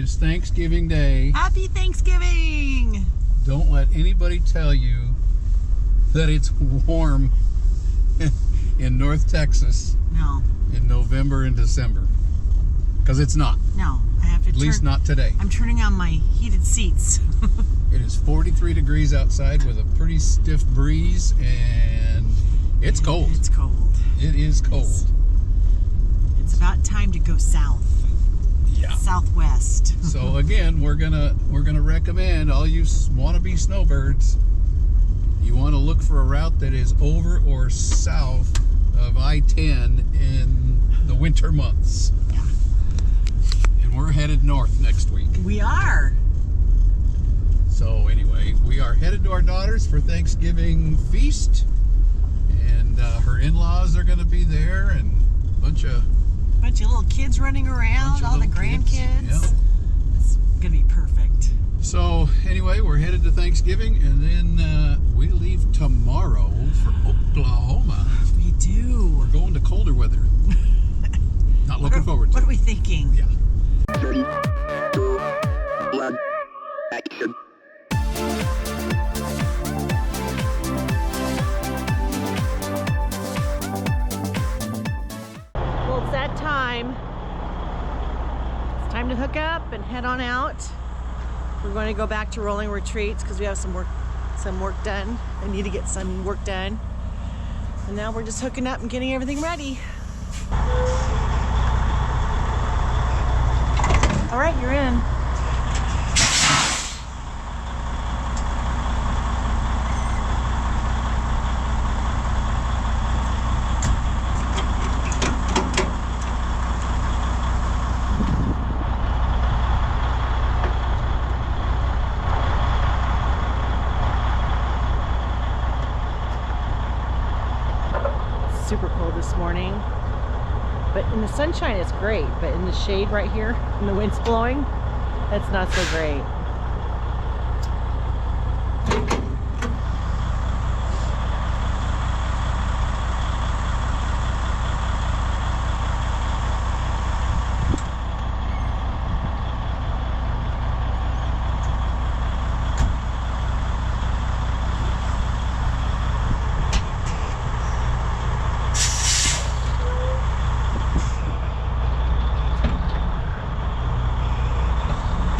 is Thanksgiving Day. Happy Thanksgiving! Don't let anybody tell you that it's warm in North Texas No, in November and December. Because it's not. no. I have to At least not today. I'm turning on my heated seats. It is 43 degrees outside with a pretty stiff breeze, and it's cold. It's cold. It is cold. It's about time to go south. Yeah. Southwest. So again, we're gonna recommend all you wannabe snowbirds. You want to look for a route that is over or south of I-10 in the winter months. Yeah. And we're headed north next week. We are. So anyway, we are headed to our daughter's for Thanksgiving feast, and her in-laws are going to be there, and a bunch of Little kids running around, all the grandkids. Yep. It's gonna be perfect. So anyway, we're headed to Thanksgiving, and then we leave tomorrow for Oklahoma. We do. We're going to colder weather. Not looking forward to What it. are we thinking? Yeah. 3, 2, 1, action. Well, it's that time. It's time to hook up and head on out. We're going to go back to Rolling Retreats because we have some work done. I need to get some work done. And now we're just hooking up and getting everything ready. All right, you're in. Super cold this morning, but in the sunshine it's great, but in the shade right here and the wind's blowing, that's not so great.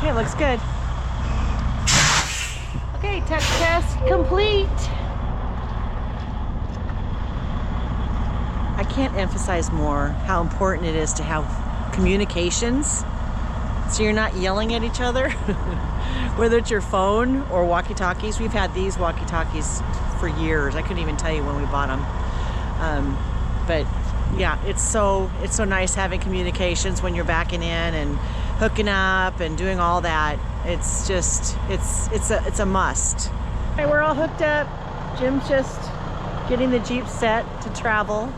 Okay, looks good. Okay, tech test complete. I can't emphasize more how important it is to have communications so you're not yelling at each other. Whether it's your phone or walkie-talkies. We've had these walkie-talkies for years. I couldn't even tell you when we bought them. But yeah, it's so nice having communications when you're backing in and hooking up and doing all that. It's just it's a must. Okay, we're all hooked up. Jim's just getting the Jeep set to travel.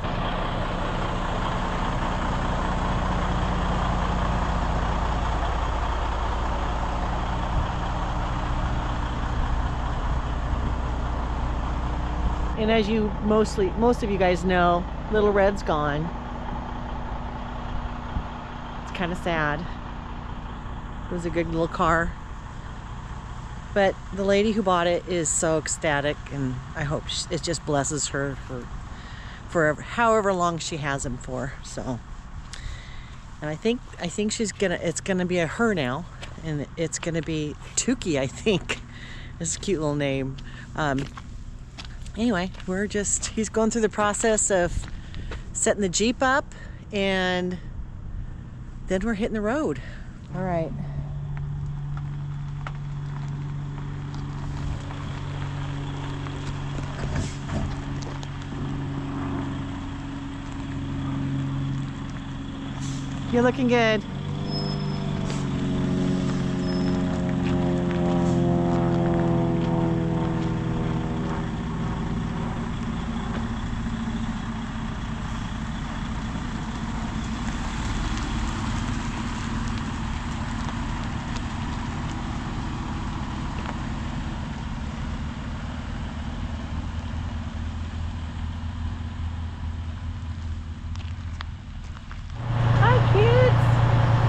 And as you most of you guys know, Little Red's gone. It's kind of sad. It was a good little car. But the lady who bought it is so ecstatic, and I hope it just blesses her for however long she has him for. So, and I think it's gonna be a her now, and it's gonna be Tukey, I think. It's a cute little name. Anyway, he's going through the process of setting the Jeep up, and then we're hitting the road. All right. You're looking good. Hi, kids.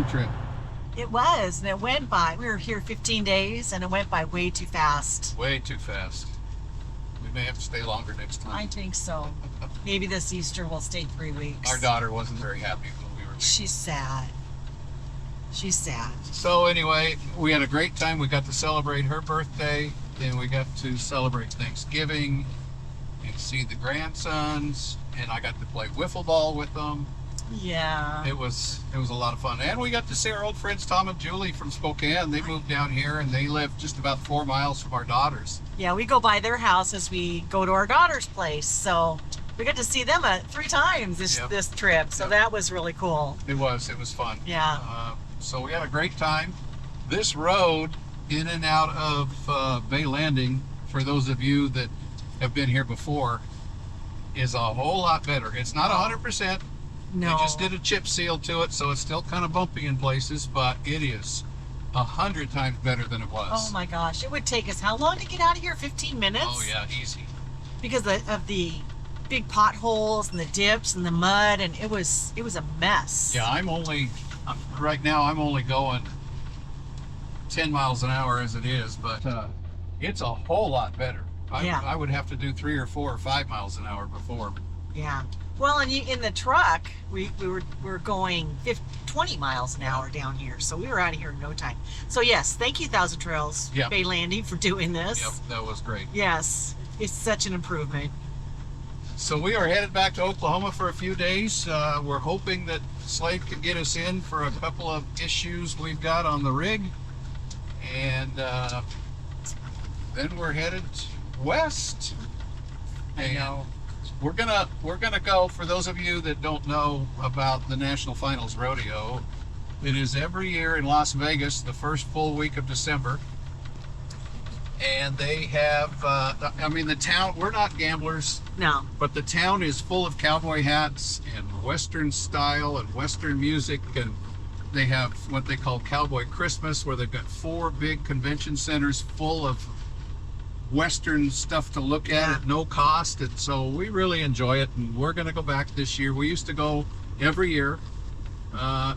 fun trip. It was, and it went by. We were here 15 days, and it went by way too fast. Way too fast. We may have to stay longer next time. I think so. Maybe this Easter we'll stay 3 weeks. Our daughter wasn't very happy when we were leaving. She's sad. She's sad. So anyway, we had a great time. We got to celebrate her birthday, and we got to celebrate Thanksgiving and see the grandsons, and I got to play wiffle ball with them. Yeah. It was a lot of fun. And we got to see our old friends Tom and Julie from Spokane. They moved down here, and they live just about 4 miles from our daughters. Yeah, we go by their house as we go to our daughter's place. So we got to see them 3 times this trip. So Yep. that was really cool. It was fun. Yeah. So we had a great time. This road in and out of Bay Landing, for those of you that have been here before, is a whole lot better. It's not 100%. No. They just did a chip seal to it, so it's still kind of bumpy in places, but it is 100 times better than it was. Oh my gosh. It would take us how long to get out of here? 15 minutes? Oh yeah, easy. Because of the big potholes and the dips and the mud, and it was a mess. Yeah, right now I'm only going 10 miles an hour as it is, but it's a whole lot better. I would have to do 3 or 4 or 5 miles an hour before. Yeah. Well, and in the truck, we were going 20 miles an hour down here, so we were out of here in no time. So yes, thank you, Thousand Trails Yep. Bay Landing, for doing this. Yep, that was great. Yes, it's such an improvement. So we are headed back to Oklahoma for a few days. We're hoping that Slade can get us in for a couple of issues we've got on the rig, and then we're headed west. I know. We're gonna go, for those of you that don't know about the National Finals Rodeo, it is every year in Las Vegas, the first full week of December. And they have, the town, we're not gamblers, No. but the town is full of cowboy hats and Western style and Western music. And they have what they call Cowboy Christmas, where they've got 4 big convention centers full of Western stuff to look at at no cost. And so we really enjoy it, and we're going to go back this year. We used to go every year.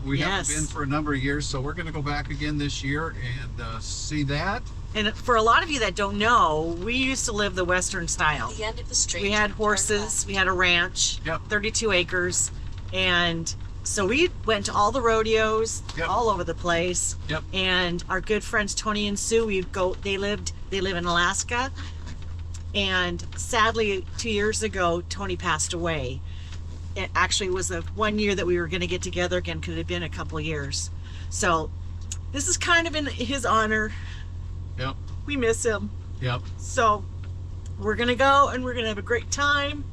We haven't been for a number of years, so we're going to go back again this year and see that. And for a lot of you that don't know, we used to live the Western style. The end of the street. We had turn horses, left. we had a ranch, Yep. 32 acres, and so we went to all the rodeos, Yep. all over the place. Yep. And our good friends Tony and Sue, they live in Alaska, and sadly 2 years ago Tony passed away. It actually was the 1 year that we were going to get together again. Could have been a couple of years. So this is kind of in his honor. Yep. We miss him. Yep. So we're gonna go and we're gonna have a great time.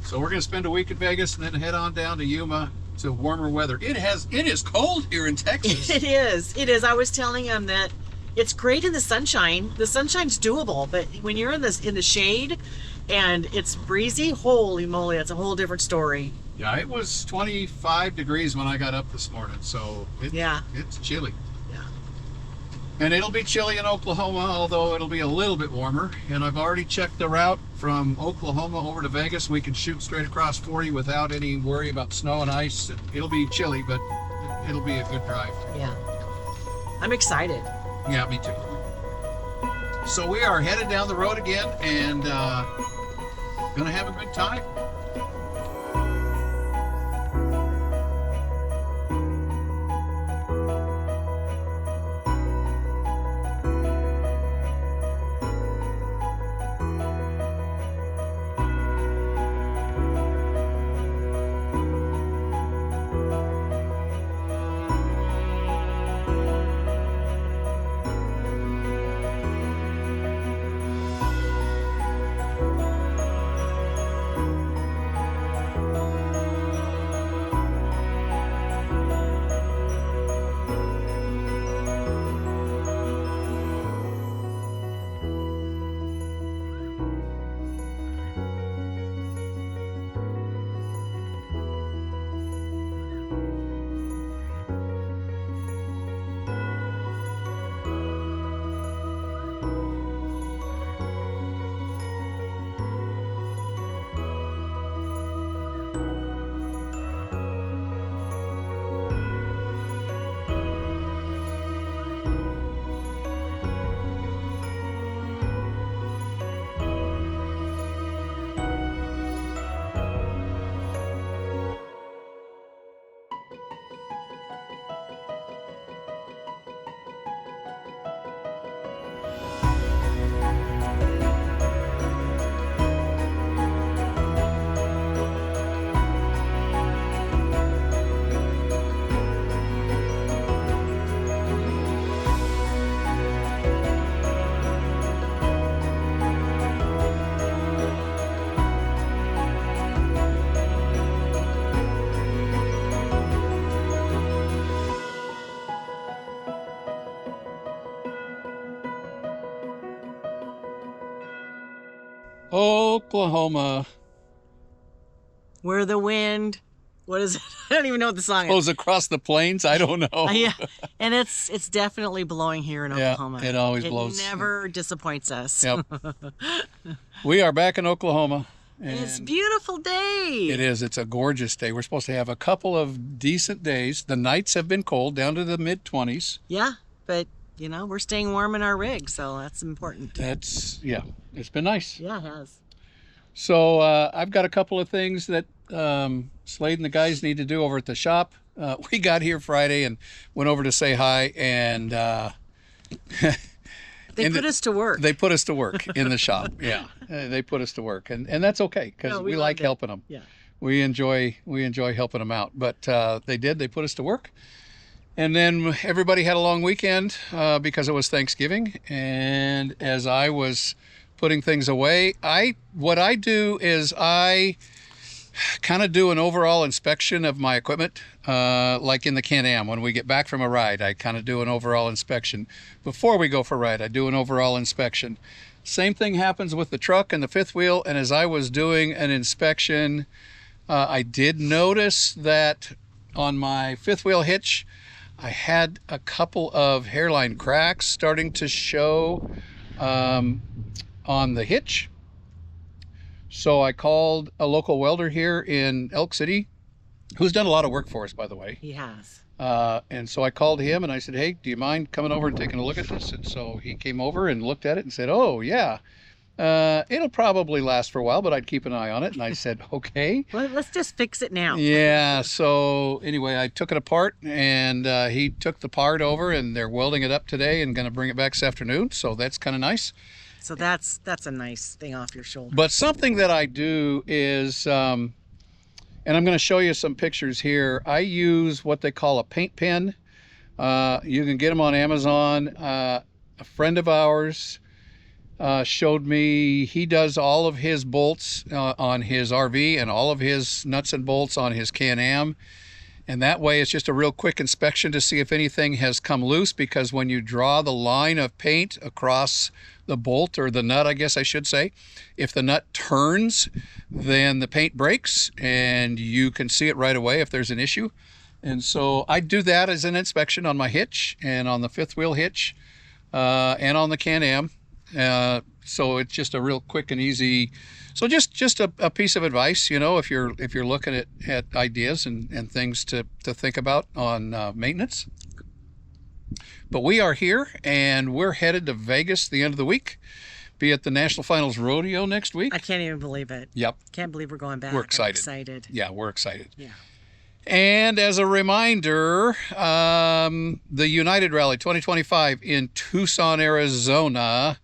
So we're going to spend a week in Vegas and then head on down to Yuma to warmer weather. It is cold here in Texas. It is. I was telling him that it's great in the sunshine. The sunshine's doable, but when you're in the shade and it's breezy, holy moly, it's a whole different story. Yeah, it was 25 degrees when I got up this morning, so it's chilly. Yeah. And it'll be chilly in Oklahoma, although it'll be a little bit warmer. And I've already checked the route from Oklahoma over to Vegas. We can shoot straight across 40 without any worry about snow and ice. It'll be chilly, but it'll be a good drive. Yeah. I'm excited. Yeah, me too. So we are headed down the road again and gonna have a good time. Oklahoma Where the wind, what is it? I don't even know what the song is. goes across the plains. I don't know. Yeah, and it's definitely blowing here in Yeah, Oklahoma. it always blows. It never disappoints us. Yep. We are back in Oklahoma. And it's a And beautiful day. it is. It's a gorgeous day. We're supposed to have a couple of decent days. The nights have been cold, down to the mid-20s. Yeah, but you know, we're staying warm in our rig, so that's important. That's, yeah, it's been nice. Yeah, it has. So I've got a couple of things that Slade and the guys need to do over at the shop. We got here Friday and went over to say hi, and They put us to work. they put us to work in the shop. Yeah, they put us to work, and that's okay because No, we we like loved it. helping them. Yeah. We enjoy helping them out. But they put us to work, and then everybody had a long weekend because it was Thanksgiving. And as I was putting things away, what I do is I kind of do an overall inspection of my equipment, like in the Can-Am. When we get back from a ride, I kind of do an overall inspection. Before we go for a ride, I do an overall inspection. Same thing happens with the truck and the fifth wheel. And as I was doing an inspection, I did notice that on my fifth wheel hitch, I had a couple of hairline cracks starting to show on the hitch. So I called a local welder here in Elk City, who's done a lot of work for us, by the way. He has. And so I called him and I said, hey, do you mind coming over and taking a look at this? And so he came over and looked at it and said, oh, yeah, it'll probably last for a while, but I'd keep an eye on it. And I said, okay. Well, let's just fix it now. Yeah. So anyway, I took it apart and he took the part over and they're welding it up today and going to bring it back this afternoon. So that's kind of nice. So that's a nice thing off your shoulder. But something that I do is, and I'm going to show you some pictures here. I use what they call a paint pen. You can get them on Amazon. A friend of ours showed me he does all of his bolts on his RV and all of his nuts and bolts on his Can-Am. And that way it's just a real quick inspection to see if anything has come loose, because when you draw the line of paint across the bolt, or the nut, I guess I should say, if the nut turns, then the paint breaks and you can see it right away if there's an issue. And so I do that as an inspection on my hitch and on the fifth wheel hitch and on the Can-Am. So it's just a real quick and easy. So just a piece of advice, you know, if you're looking at ideas and things to think about on maintenance. But we are here and we're headed to Vegas the end of the week. Be at the National Finals Rodeo next week. I can't even believe it. Yep. Can't believe we're going back. We're I'm excited. excited. Yeah, we're excited. Yeah. And as a reminder, the United Rally 2025 in Tucson, Arizona,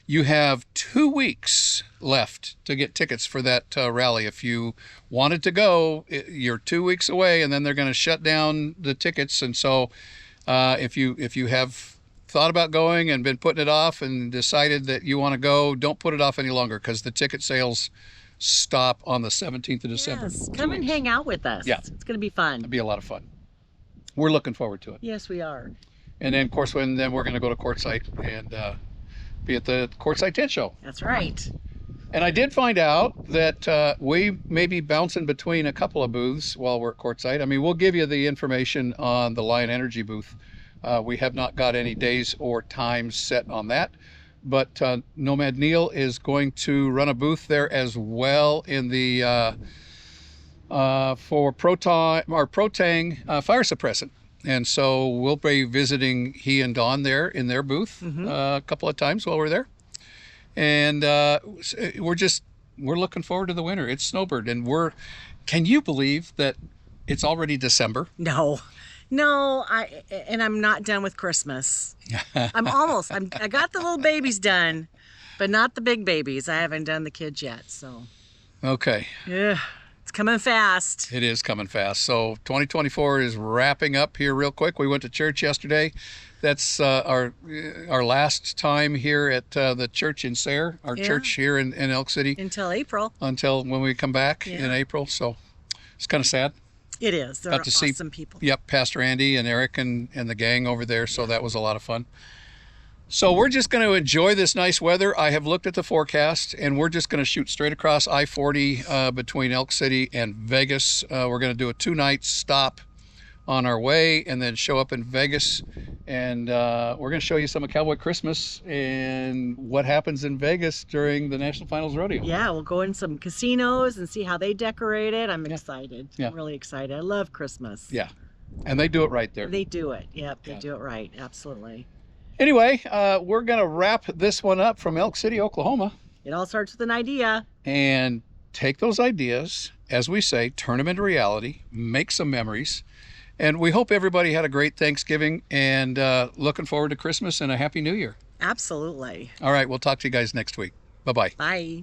you have 2 weeks left to get tickets for that rally. If you wanted to go, you're 2 weeks away, and then they're going to shut down the tickets. And so if you have thought about going and been putting it off and decided that you want to go, don't put it off any longer, because the ticket sales stop on the 17th of December. Yes. Come and hang out with us. Yeah. It's going to be fun. It'll be a lot of fun. We're looking forward to it. Yes, we are. And then, of course, then we're going to go to Quartzsite and be at the Quartzsite Tent Show. That's right. And I did find out that we may be bouncing between a couple of booths while we're at Quartzsite. I mean, we'll give you the information on the Lion Energy booth. We have not got any days or times set on that. But Nomad Neil is going to run a booth there as well in the for Protang fire suppressant. And so we'll be visiting he and Dawn there in their booth a couple of times while we're there. And we're looking forward to the winter. It's Snowbird, and can you believe that it's already December? No, I'm not done with Christmas. I got the little babies done, but not the big babies. I haven't done the kids yet, so. Okay. Yeah, it's coming fast. It is coming fast. So 2024 is wrapping up here real quick. We went to church yesterday. That's our last time here at the church in Sayre, our church here in Elk City. Until April. Until when we come back in April. So it's kind of sad. It is. They're Got to awesome people. Yep, Pastor Andy and Eric and the gang over there. So that was a lot of fun. So we're just going to enjoy this nice weather. I have looked at the forecast, and we're just going to shoot straight across I-40 between Elk City and Vegas. We're going to do a 2-night stop on our way and then show up in Vegas. And we're going to show you some of Cowboy Christmas and what happens in Vegas during the National Finals Rodeo. Yeah, we'll go in some casinos and see how they decorate it. I'm excited. Yeah. I'm really excited. I love Christmas. Yeah, and they do it right there. They do it. Yep, they Yeah. do it right. Absolutely. Anyway, we're going to wrap this one up from Elk City, Oklahoma. It all starts with an idea. And take those ideas, as we say, turn them into reality, make some memories. And we hope everybody had a great Thanksgiving and looking forward to Christmas and a Happy New Year. Absolutely. All right, we'll talk to you guys next week. Bye-bye. Bye.